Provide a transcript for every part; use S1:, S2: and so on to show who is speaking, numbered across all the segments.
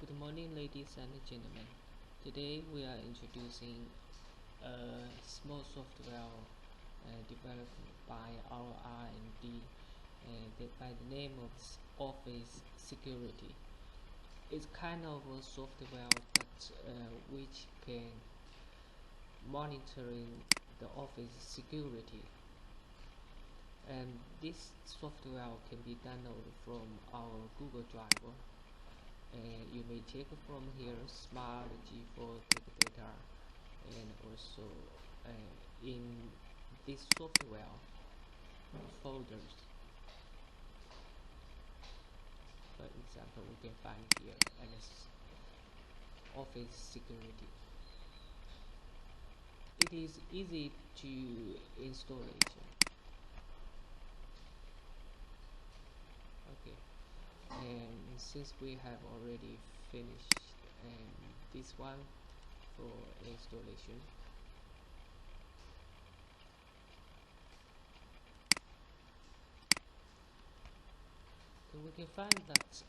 S1: Good morning, ladies and gentlemen. Today we are introducing a small software developed by our R&D by the name of Office Security. It's kind of a software that which can monitoring the office security, and this software can be downloaded from our Google Drive. You may check from here Smart G4 Tech Data, and also in this software folders. For example, we can find here as Office Security. It is easy to install it. Okay, and since we have already finished this one for installation, so we can find that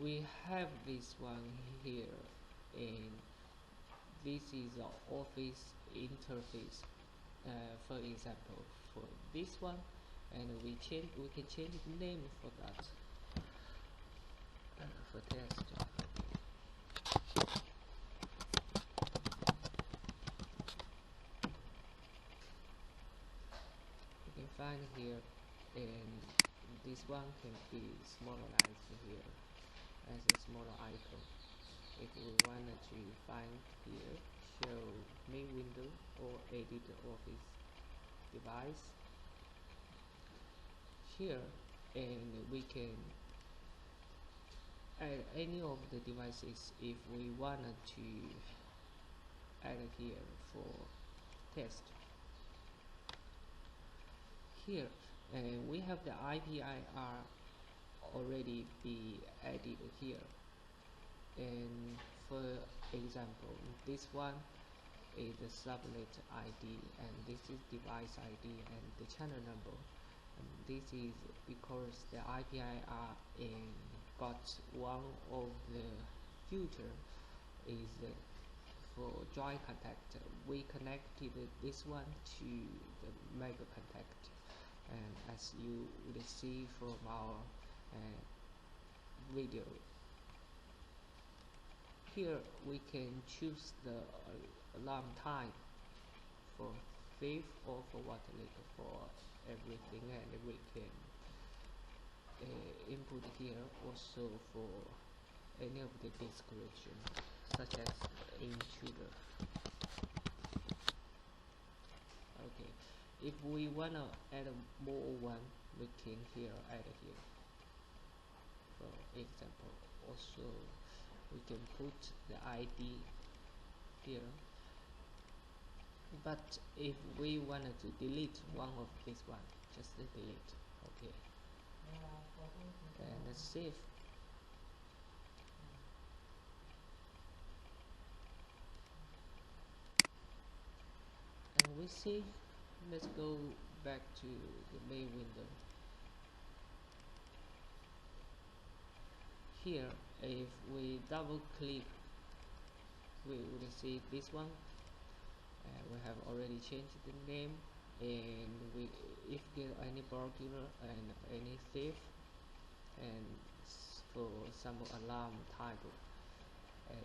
S1: we have this one here, and this is our office interface. For example, for this one, and we can change the name for that for test. You can find here, and this one can be smaller here as a smaller icon. If we wanted to find here, show main window or edit the office device here, and we can add any of the devices if we wanted to add here for test. Here, and we have the IPIR already be added here, and for example, this one is the subnet ID, and this is device ID and the channel number, and this is because the IPIR got one of the future is for join contact. We connected this one to the mega contact, and as you would see from our video here, we can choose the alarm time for thief or for water leak for everything, and we can input here also for any of the description such as intruder. Okay, if we wanna add more one, we can here add here. For example, also we can put the ID here, but if we wanted to delete one of this one, just delete. Okay, and let's save. And we see, let's go back to the main window. Here, if we double click, we would see this one. We have already changed the name, and if there any burglar and any thief, and for some alarm type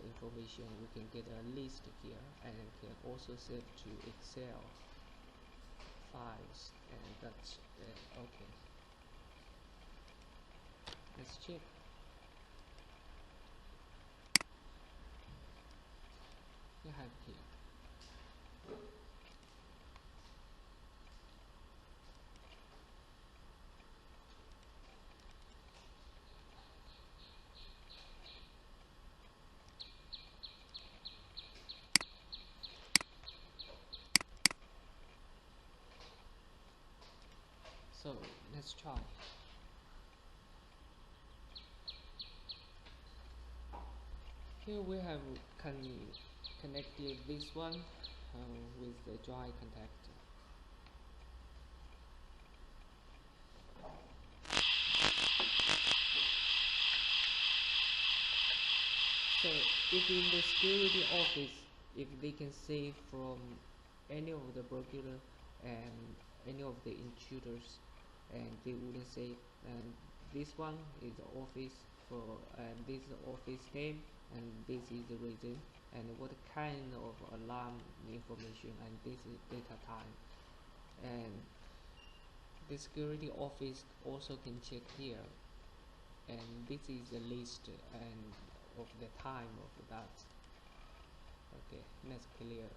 S1: information, we can get a list here, and can also save to Excel files, and that's okay. Let's check. You have here. So let's try. Here we have connected this one with the dry contact. So if in the security office, if they can save from any of the burglar and any of the intruders, and they wouldn't say, and this one is the office for, and this is the office name, and this is the reason, and what kind of alarm information, and this is data time, and the security office also can check here, and this is the list and of the time of that. Okay, that's clear.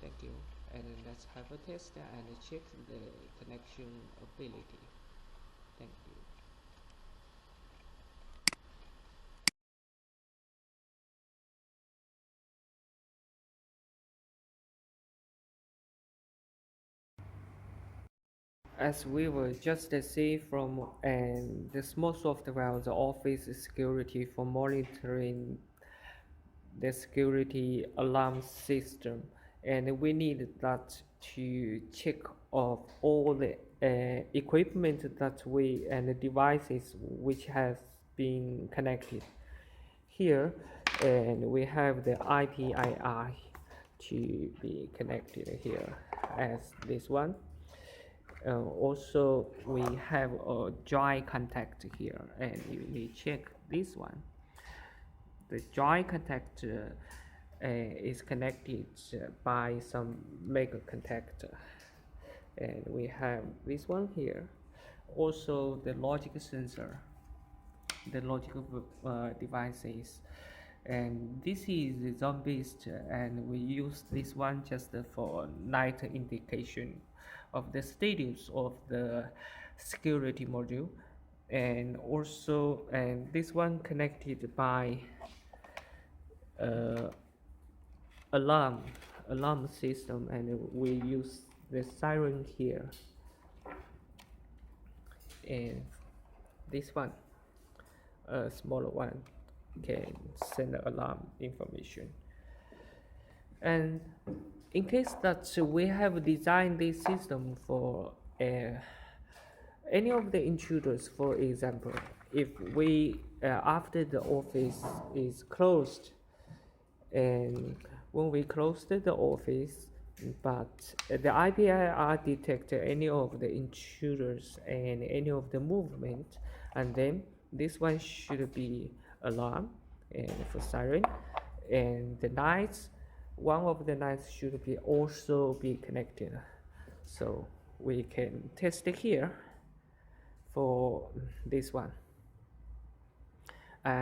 S1: Thank you. And let's have a test and check the connection ability. Thank you. As we will just see from the small software, the office security for monitoring the security alarm system, and we need that to check of all the equipment that we and the devices which has been connected here, and we have the IPIR to be connected here as this one. Also we have a dry contact here, and you need to check this one. The dry contact is connected by some mega contactor, and we have this one here. Also the logic sensor, the logical devices, and this is zone based, and we use this one just for night indication of the status of the security module. And also, and this one connected by uh, alarm system, and we use the siren here, and this one, a smaller one, can send the alarm information. And in case that we have designed this system for any of the intruders, for example, if we after the office is closed, and when we closed the office, but the IPIR detect any of the intruders and any of the movement, and then this one should be alarm and for siren, and the lights, one of the lights should be also be connected. So we can test it here for this one.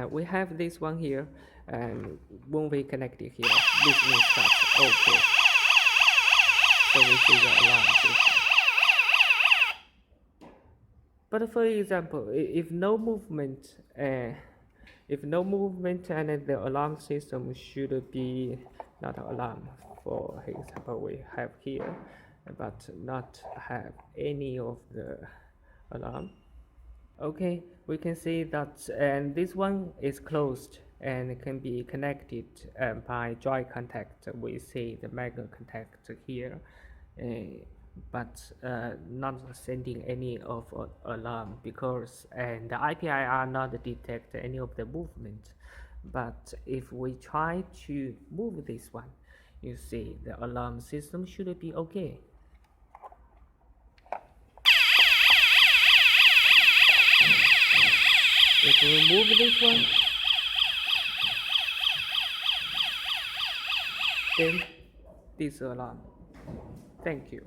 S1: We have this one here, and when we connect it here, this means that's okay. So we see the alarm system. But for example, if no movement, and the alarm system should be not alarm. For example, we have here, but not have any of the alarm. Okay, we can see that, and this one is closed and can be connected by dry contact. We see the mega contact here, but not sending any of alarm, because and the IPIR not detect any of the movement. But if we try to move this one, you see the alarm system should be okay. If we remove this one, then this alarm. Thank you.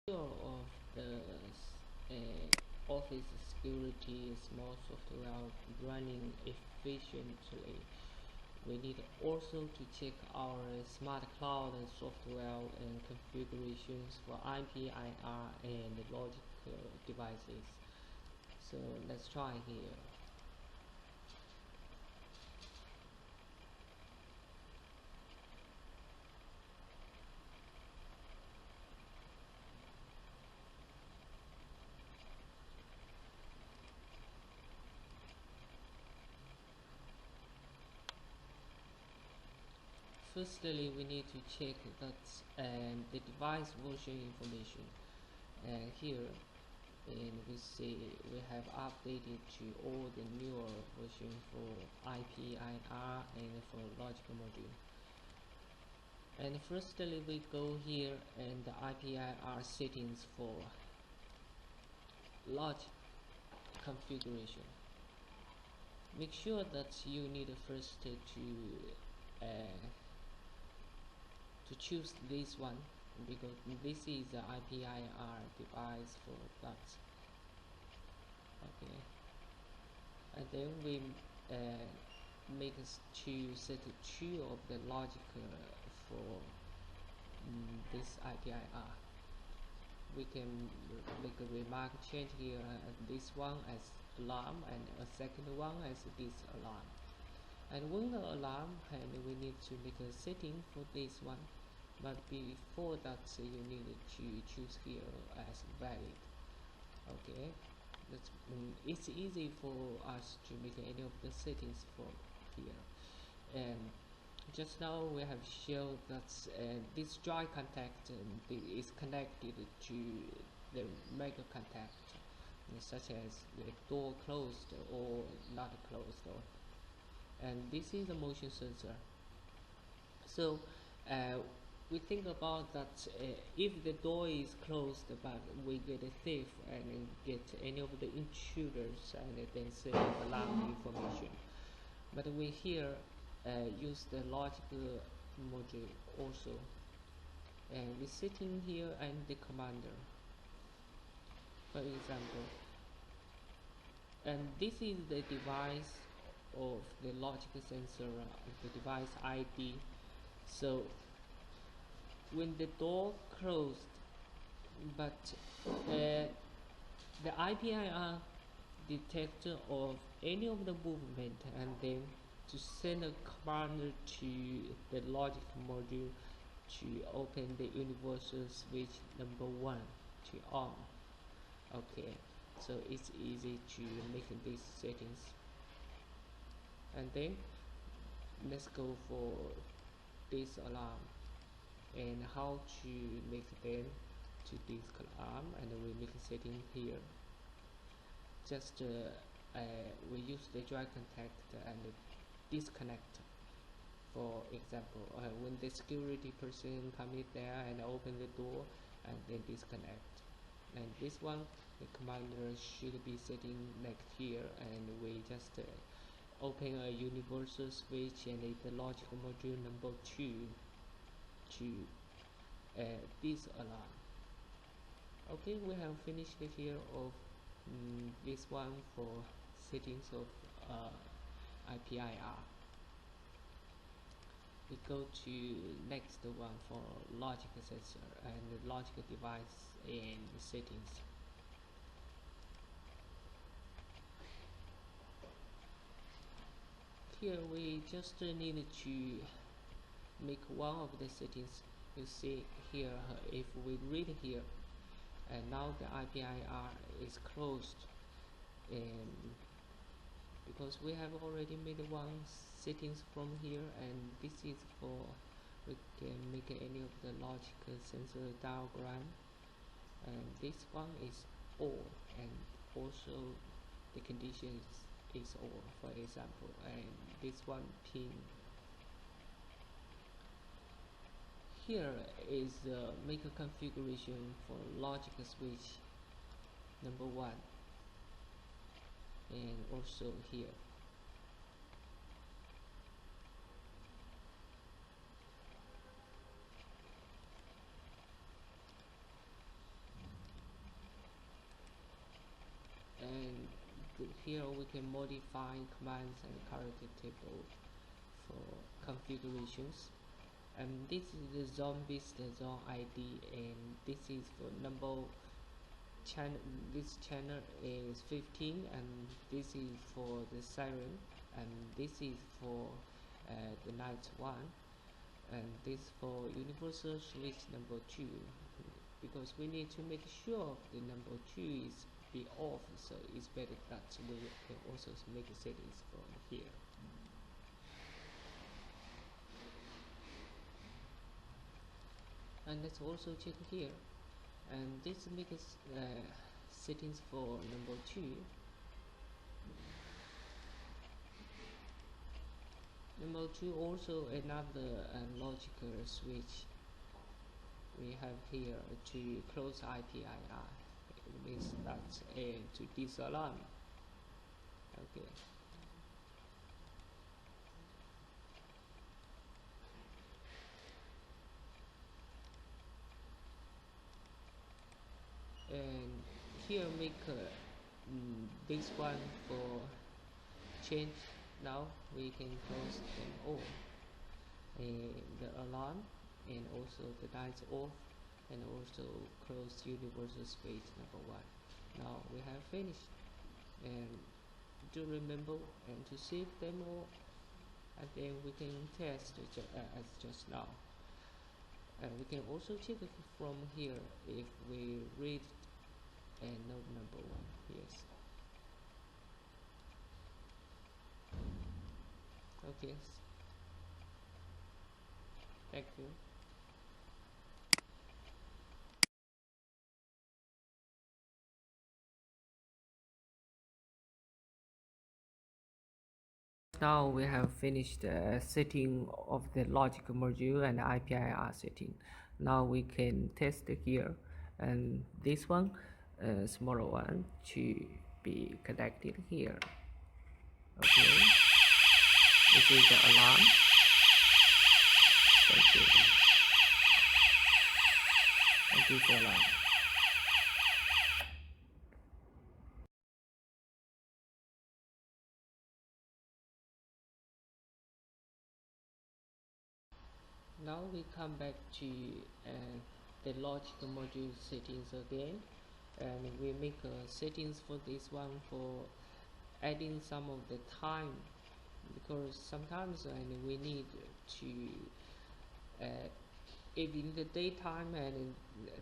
S1: Of the office security small software running efficiently, we need also to check our smart cloud software and configurations for IPIR and logic devices. So let's try here. Firstly, we need to check that the device version information. and here, and we see we have updated to all the newer version for IPIR and for logic module. And firstly we go here and the IPIR settings for logic configuration. Make sure that you need first to choose this one, because this is the IPIR device for that. Okay, and then we make us to set two of the logic for this IPIR. We can make a remark change here, this one as alarm and a second one as this alarm. And when the alarm, and we need to make a setting for this one, but before that you need to choose here as valid. Okay, that's it's easy for us to make any of the settings for here. And just now we have shown that this dry contact is connected to the mega contact, such as the door closed or not closed, and this is a motion sensor. So we think about that if the door is closed but we get a thief and get any of the intruders and then send alarm information, but we here use the logic module also, and we sitting here and the commander, for example, and this is the device of the logic sensor, the device ID. So when the door closed but the IPIR detector of any of the movement, and then to send a command to the logic module to open the universal switch number 1 to on. Okay, so it's easy to make these settings. And then let's go for this alarm and how to make them to this alarm, and we make a setting here. Just we use the dry contact and disconnect. For example, when the security person come in there and open the door and then disconnect, and this one the commander should be setting next here, and we just open a universal switch and the logic module number 2 to this alarm. Okay, we have finished here of this one for settings of IPIR. We go to next one for logic sensor and logic device and settings. Here we just need to make one of the settings. You see here, if we read here, and now the IPIR is closed, and because we have already made one settings from here, and this is for we can make any of the logic sensor diagram, and this one is all, and also the condition is all, for example, and this one pin. Here is make a configuration for logic switch number 1, and also here. And here we can modify commands and character table for configurations. And this is the zone-based zone ID, and this is for number channel. This channel is 15, and this is for the siren, and this is for the night 1, and this for universal switch number 2, because we need to make sure the number 2 is be off, so it's better that we can also make settings from here. And let's also check here, And this makes settings for number 2. Number 2 also another logical switch we have here to close IPIR. It means that's to disalarm. Okay. And here make this one for change. Now we can close them all, the alarm, and also the lights off, and also close universal switch number 1. Now we have finished, and do remember and to save them all, and then we can test as just now. And we can also check from here if we read and node number 1. Yes. Okay. Thank you. Now we have finished the setting of the logic module and IPIR setting. Now we can test here, and this one, smaller one, to be connected here. Okay, this is the alarm. Thank you. And this is the alarm. Now we come back to the logic module settings again, and we make settings for this one for adding some of the time, because sometimes we need to if in the daytime and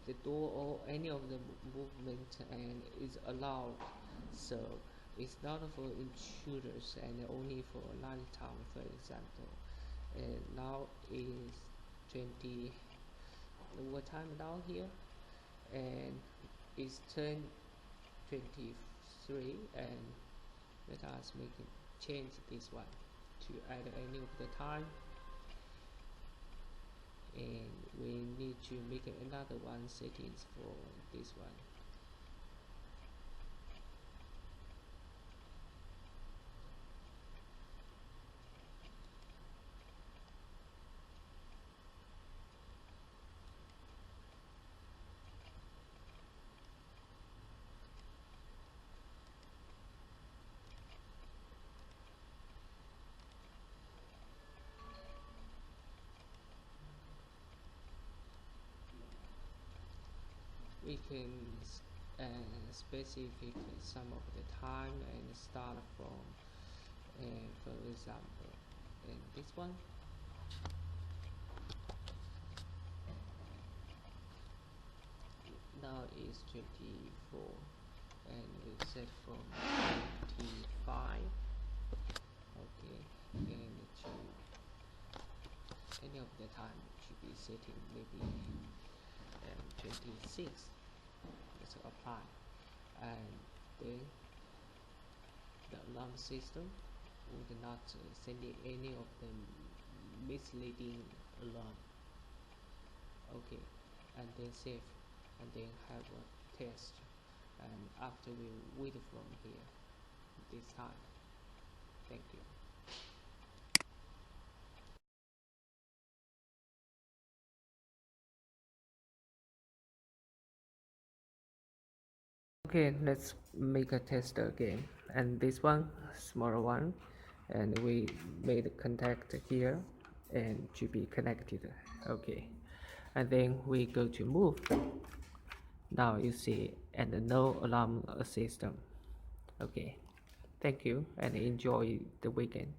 S1: the door or any of the movement and is allowed, so it's not for intruders and only for nighttime, for example. And now is 20, what time now here, and it's 10:23, and let us change this one to add any of the time, and we need to make another one settings for this one. We can specify some of the time and start from, for example, this one. Now is 24, and we set from 25. Okay, and to any of the time should be setting maybe 26. Let's apply, and then the alarm system would not send any of the misleading alarm. Okay, and then save, and then have a test, and after we wait from here this time. Thank you. Okay, let's make a test again, and this one, smaller one, and we made contact here and to be connected. Okay, and then we go to move. Now you see, and no alarm system. Okay, thank you and enjoy the weekend.